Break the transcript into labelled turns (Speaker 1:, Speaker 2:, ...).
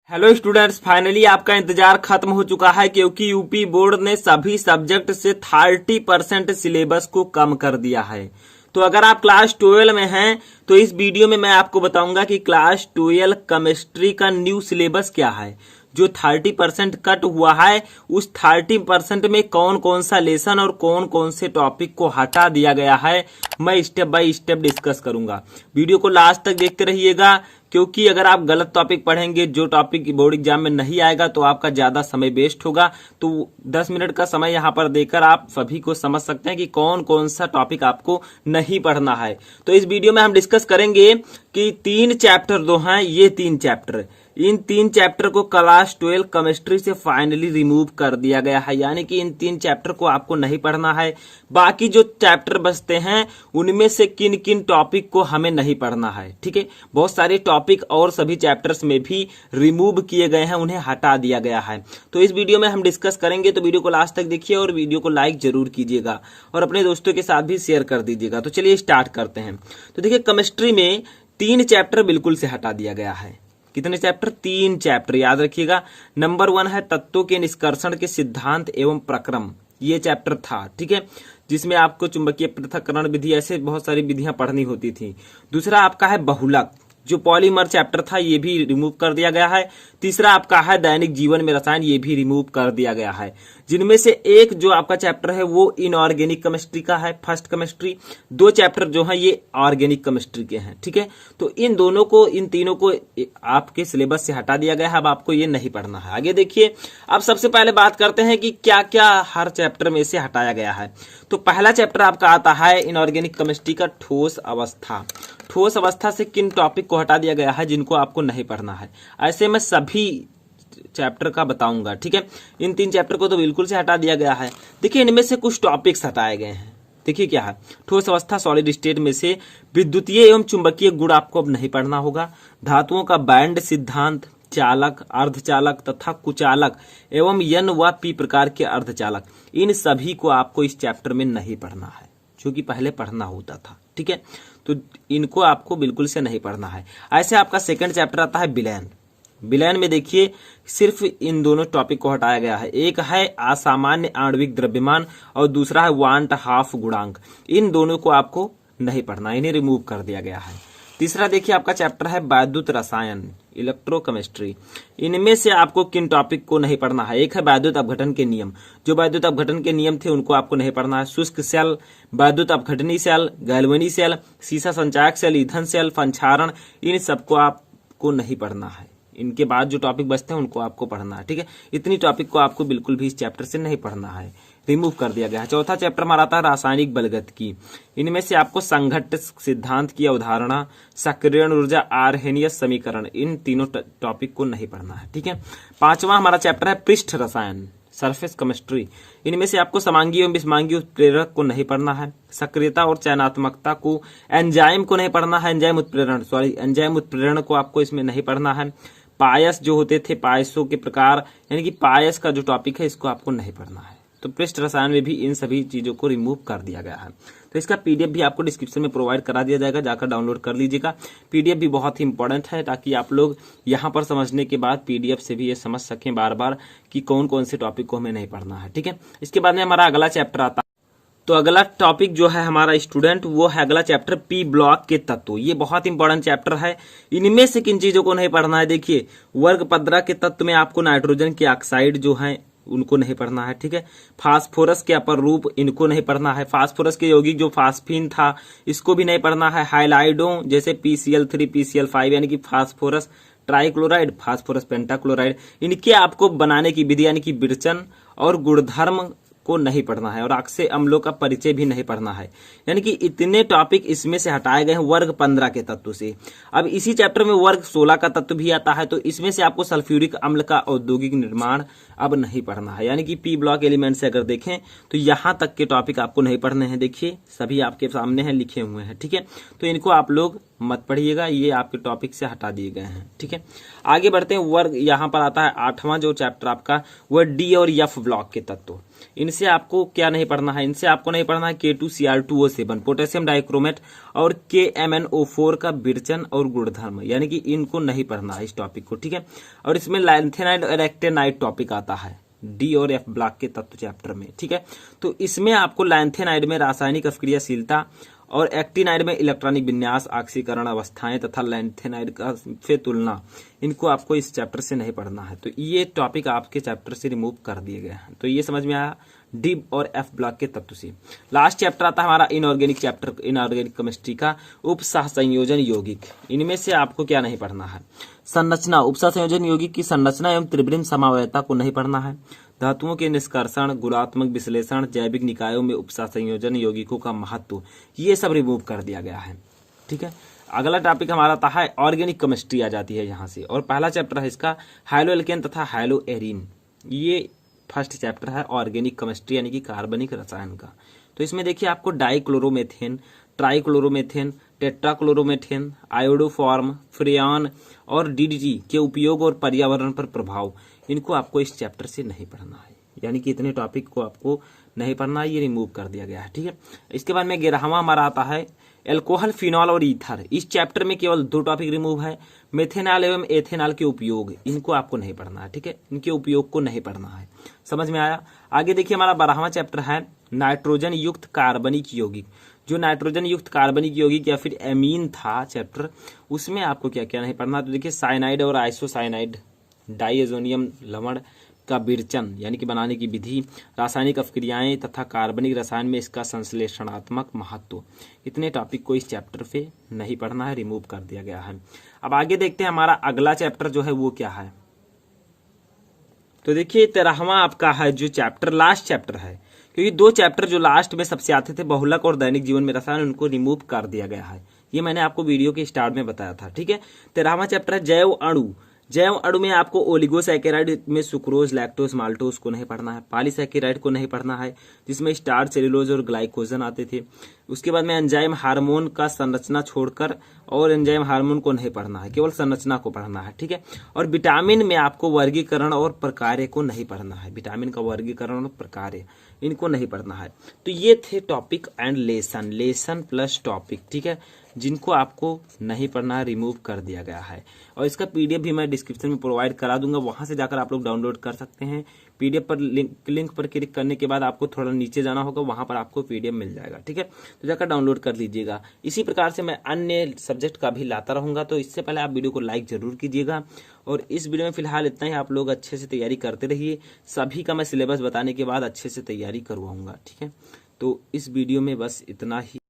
Speaker 1: Hello students, finally आपका इंतजार खत्म हो चुका है क्योंकि यूपी बोर्ड ने सभी सब्जेक्ट से 30% सिलेबस को कम कर दिया है। तो अगर आप क्लास 12 में हैं तो इस वीडियो में मैं आपको बताऊंगा कि क्लास 12 केमिस्ट्री का न्यू सिलेबस क्या है। जो 30% कट हुआ है उस 30% में कौन कौन सा लेसन और कौन कौन से टॉपिक को हटा दिया गया है, मैं स्टेप बाय स्टेप डिस्कस करूंगा। वीडियो को लास्ट तक देखते रहिएगा क्योंकि अगर आप गलत टॉपिक पढ़ेंगे, जो टॉपिक बोर्ड एग्जाम में नहीं आएगा, तो आपका ज्यादा समय वेस्ट होगा। तो 10 मिनट का समय यहाँ पर देकर आप सभी को समझ सकते हैं कि कौन कौन सा टॉपिक आपको नहीं पढ़ना है। तो इस वीडियो में हम डिस्कस करेंगे कि 3 चैप्टर जो हैं, ये 3 चैप्टर, इन 3 चैप्टर को क्लास 12 केमिस्ट्री से फाइनली रिमूव कर दिया गया है। यानी कि इन 3 चैप्टर को आपको नहीं पढ़ना है। बाकी जो चैप्टर बचते हैं उनमें से किन किन टॉपिक को हमें नहीं पढ़ना है। ठीक है, बहुत सारे टॉपिक और सभी चैप्टर्स में भी रिमूव किए गए हैं, उन्हें हटा दिया गया है। तो इस वीडियो में हम डिस्कस करेंगे, तो वीडियो को लास्ट तक देखिए और वीडियो को लाइक जरूर कीजिएगा और अपने दोस्तों के साथ भी शेयर कर दीजिएगा। तो चलिए स्टार्ट करते हैं। तो देखिए, केमिस्ट्री में 3 चैप्टर बिल्कुल से हटा दिया गया है। कितने चैप्टर? 3 चैप्टर, याद रखिएगा। नंबर 1 है तत्वों के निष्कर्षण के सिद्धांत एवं प्रक्रम, ये चैप्टर था। ठीक है, जिसमें आपको चुंबकीय पृथक्करण विधि, ऐसे बहुत सारी विधियां पढ़नी होती थी। दूसरा आपका है बहुलक, जो पॉलीमर चैप्टर था, ये भी रिमूव कर दिया गया है। तीसरा आपका है दैनिक जीवन में रसायन, ये भी रिमूव कर दिया गया है। जिनमें से एक जो आपका चैप्टर है वो इनऑर्गेनिक केमिस्ट्री का है, फर्स्ट केमिस्ट्री। 2 चैप्टर जो है ये ऑर्गेनिक केमिस्ट्री के हैं। ठीक है, तो इन तीनों को आपके सिलेबस से हटा दिया गया है। अब आपको ये नहीं पढ़ना है। आगे देखिए, अब सबसे पहले बात करते हैं कि क्या क्या हर चैप्टर में से हटाया गया है। तो पहला चैप्टर आपका आता है इनऑर्गेनिक केमिस्ट्री का ठोस अवस्था। ठोस अवस्था से किन टॉपिक को हटा दिया गया है जिनको आपको नहीं पढ़ना है, ऐसे मैं सभी चैप्टर का बताऊंगा। ठीक है, इन 3 चैप्टर को तो बिल्कुल से हटा दिया गया है। देखिए, इनमें से कुछ टॉपिक्स हटाए गए हैं। देखिए क्या है, ठोस अवस्था सॉलिड स्टेट में से विद्युतीय एवं चुंबकीय गुण आपको अब नहीं पढ़ना होगा। धातुओं का बैंड सिद्धांत, चालक, अर्धचालक तथा कुचालक एवं एन व पी प्रकार के अर्धचालक, इन सभी को आपको इस चैप्टर में नहीं पढ़ना है, जो कि पहले पढ़ना होता था। ठीक है, तो इनको आपको बिल्कुल से नहीं पढ़ना है। ऐसे आपका सेकंड चैप्टर आता है विलयन। विलयन में देखिए, सिर्फ इन दोनों टॉपिक को हटाया गया है। एक है असामान्य आणविक द्रव्यमान और दूसरा है वांट हाफ गुणांक। इन दोनों को आपको नहीं पढ़ना, इन्हें रिमूव कर दिया गया है। तीसरा देखिए, आपका चैप्टर है वैद्युत रसायन, इलेक्ट्रोकेमिस्ट्री। इनमें से आपको किन टॉपिक को नहीं पढ़ना है? एक है वैद्युत अपघटन के नियम, जो वैद्युत अपघटन के नियम थे उनको आपको नहीं पढ़ना है। शुष्क सेल, वैद्युत अपघटनी सेल, गैल्वेनी सेल, सीसा संचायक सेल, ईंधन सेल, संक्षारण, इन सबको आपको नहीं पढ़ना है। इनके बाद जो टॉपिक बचते हैं उनको आपको पढ़ना है। ठीक है, इतनी टॉपिक को आपको बिल्कुल भी इस चैप्टर से नहीं पढ़ना है, रिमूव कर दिया गया है। चौथा चैप्टर हमारा आता है रासायनिक बलगतिकी। इनमें से आपको संघट्ट सिद्धांत की अवधारणा, सक्रियण ऊर्जा, आर्हेनियस समीकरण, इन तीनों टॉपिक को नहीं पढ़ना है। ठीक है, 5वां हमारा चैप्टर है पृष्ठ रसायन, सरफेस केमिस्ट्री। इनमें से आपको समांगी एवं विषमांगी उत्प्रेरक को नहीं पढ़ना है। सक्रियता और चयनात्मकता को, एंजाइम को नहीं पढ़ना है। एंजाइम उत्प्रेरण को आपको इसमें नहीं पढ़ना है। पायस जो होते थे, पायसों के प्रकार, यानी कि पायस का जो टॉपिक है इसको आपको नहीं पढ़ना है। तो पृष्ठ रसायन में भी इन सभी चीजों को रिमूव कर दिया गया है। तो इसका पीडीएफ भी आपको डिस्क्रिप्शन में प्रोवाइड करा दिया जाएगा, जाकर डाउनलोड कर लीजिएगा। पीडीएफ भी बहुत ही इंपॉर्टेंट है, ताकि आप लोग यहाँ पर समझने के बाद पीडीएफ से भी ये समझ सकें बार बार कि कौन कौन से टॉपिक को हमें नहीं पढ़ना है। ठीक है, इसके बाद में हमारा अगला चैप्टर आता है। तो अगला टॉपिक जो है हमारा स्टूडेंट, वो है अगला चैप्टर पी ब्लॉक के तत्व। ये बहुत इंपॉर्टेंट चैप्टर है। इनमें से किन चीजों को नहीं पढ़ना है? देखिए, वर्ग 15 के तत्व में आपको नाइट्रोजन के ऑक्साइड जो है उनको नहीं पढ़ना है। ठीक है, फास्फोरस के अपर रूप, इनको नहीं पढ़ना है। फास्फोरस के यौगिक जो फास्फीन था, इसको भी नहीं पढ़ना है। हाइलाइडों जैसे PCl3, PCl5, यानी कि फास्फोरस ट्राइक्लोराइड, फास्फोरस पेंटाक्लोराइड, इनके आपको बनाने की विधि, यानी कि विरचन और गुणधर्म को नहीं पढ़ना है। और अक्षय अम्लों का परिचय भी नहीं पढ़ना है। यानी कि इतने टॉपिक इसमें से हटाए गए हैं वर्ग 15 के तत्व से। अब इसी चैप्टर में वर्ग 16 का तत्व भी आता है, तो इसमें से आपको सल्फ्यूरिक अम्ल का औद्योगिक निर्माण अब नहीं पढ़ना है। यानी कि पी ब्लॉक एलिमेंट से अगर देखें तो यहां तक के टॉपिक आपको नहीं पढ़ने हैं। देखिए, सभी आपके सामने हैं, लिखे हुए हैं। ठीक है, तो इनको आप लोग मत पढ़िएगा, ये आपके टॉपिक से हटा दिए गए हैं। ठीक है, आगे बढ़ते हैं। वर्ग यहाँ पर आता है 8वां जो चैप्टर आपका, वह डी और एफ ब्लॉक के तत्व। इनसे आपको क्या नहीं पढ़ना है, इनसे आपको नहीं पढ़ना है K2Cr2O7, पोटेशियम डाइक्रोमेट और KMnO4 का विरचन और गुणधर्म, यानी कि इनको नहीं पढ़ना है इस टॉपिक को। ठीक है, और इसमें लैंथेनाइड और एक्टेनाइड टॉपिक आता है डी और एफ ब्लॉक के तत्व चैप्टर में। ठीक है, तो इसमें आपको लैंथेनाइड में रासायनिक अभिक्रियाशीलता और एक्टिनाइड में इलेक्ट्रॉनिक विन्यास, ऑक्सीकरण अवस्थाएं तथा लैंथेनाइड का से तुलना, इनको आपको इस चैप्टर से नहीं पढ़ना है। तो ये टॉपिक आपके चैप्टर से रिमूव कर दिए गए हैं। तो ये समझ में आया डी और एफ ब्लॉक के तत्व से। लास्ट चैप्टर आता है हमारा इनऑर्गेनिक चैप्टर, इनऑर्गेनिक केमिस्ट्री का उप सहसंयोजन यौगिक। इनमें से आपको क्या नहीं पढ़ना है, संरचना, उप सहसंयोजन यौगिक की संरचना एवं त्रिविम समवायता को नहीं पढ़ना है, धातुओं के निष्कर्षण, गुणात्मक विश्लेषण, जैविक निकायों में उप सहसंयोजन यौगिकों का महत्व, ये सब रिमूव कर दिया गया है। ठीक है, अगला टॉपिक हमारा आता है ऑर्गेनिक केमिस्ट्री आ जाती है यहाँ से, और पहला चैप्टर है इसका हाइलो एल्केन तथा हाइलो एरीन। ये फर्स्ट चैप्टर है ऑर्गेनिक केमिस्ट्री यानी कि कार्बनिक रसायन का। तो इसमें देखिए आपको डाइक्लोरोमेथेन, ट्राइक्लोरोमेथेन, टेट्राक्लोरोमेथेन, आयोडोफॉर्म, फ्रेयॉन और DDT के उपयोग और पर्यावरण पर प्रभाव, इनको आपको इस चैप्टर से नहीं पढ़ना है, यानी कि इतने टॉपिक को आपको नहीं पढ़ना है, ये रिमूव कर दिया गया है। ठीक है, इसके बाद में 11वां हमारा आता है एल्कोहल, फिनॉल और ईथर। इस चैप्टर में केवल 2 टॉपिक रिमूव है, मेथेनॉल एवं एथेनॉल के उपयोग, इनको आपको नहीं पढ़ना है। ठीक है, इनके उपयोग को नहीं पढ़ना है। समझ में आया। आगे देखिए हमारा 12वां चैप्टर है नाइट्रोजन युक्त कार्बनिक यौगिक। जो नाइट्रोजन युक्त कार्बनिक यौगिक या फिर एमीन था चैप्टर, उसमें आपको क्या क्या नहीं पढ़ना। तो देखिए साइनाइड और आइसोसाइनाइड, डाइएजोनियम लवण का विरचन यानी कि बनाने की विधि, रासायनिक अभिक्रियाएं तथा कार्बनिक रसायन में इसका संश्लेषणात्मक महत्व, इतने टॉपिक को इस चैप्टर पे नहीं पढ़ना है, रिमूव कर दिया गया है। अब आगे देखते हैं हमारा अगला चैप्टर जो है वो क्या है। तो देखिए 13वां आपका है जो चैप्टर, लास्ट चैप्टर है, क्योंकि 2 चैप्टर जो लास्ट में सबसे आते थे, बहुलक और दैनिक जीवन में रसायन, उनको रिमूव कर दिया गया है। ये मैंने आपको वीडियो के स्टार्ट में बताया था। ठीक है, 13वां चैप्टर है जैव अणु। जैव अणु में आपको ओलिगोसैकेराइड में सुक्रोज, लैक्टोज, माल्टोज को नहीं पढ़ना है, पॉलीसैकेराइड को नहीं पढ़ना है जिसमें स्टार्च, सेलुलोज और ग्लाइकोजन आते थे। उसके बाद में एंजाइम हार्मोन का संरचना छोड़कर और एंजाइम हार्मोन को नहीं पढ़ना है, केवल संरचना को पढ़ना है। ठीक है, और विटामिन में आपको वर्गीकरण और प्रकार्य को नहीं पढ़ना है, विटामिन का वर्गीकरण और प्रकार्य, इनको नहीं पढ़ना है। तो ये थे topic and lesson, lesson plus topic. ठीक है, जिनको आपको नहीं पढ़ना है, रिमूव कर दिया गया है। और इसका PDF भी मैं डिस्क्रिप्शन में प्रोवाइड करा दूंगा, वहां से जाकर आप लोग डाउनलोड कर सकते हैं। PDF पर लिंक पर क्लिक करने के बाद आपको थोड़ा नीचे जाना होगा, वहां पर आपको PDF मिल जाएगा। ठीक है, तो जाकर डाउनलोड कर लीजिएगा। इसी प्रकार से मैं अन्य सब्जेक्ट का भी लाता रहूंगा, तो इससे पहले आप वीडियो को लाइक जरूर कीजिएगा। और इस वीडियो में फिलहाल इतना ही, आप लोग अच्छे से तैयारी करते रहिए। सभी का मैं सिलेबस बताने के बाद अच्छे से तैयारी करवाऊंगा। ठीक है, तो इस वीडियो में बस इतना ही।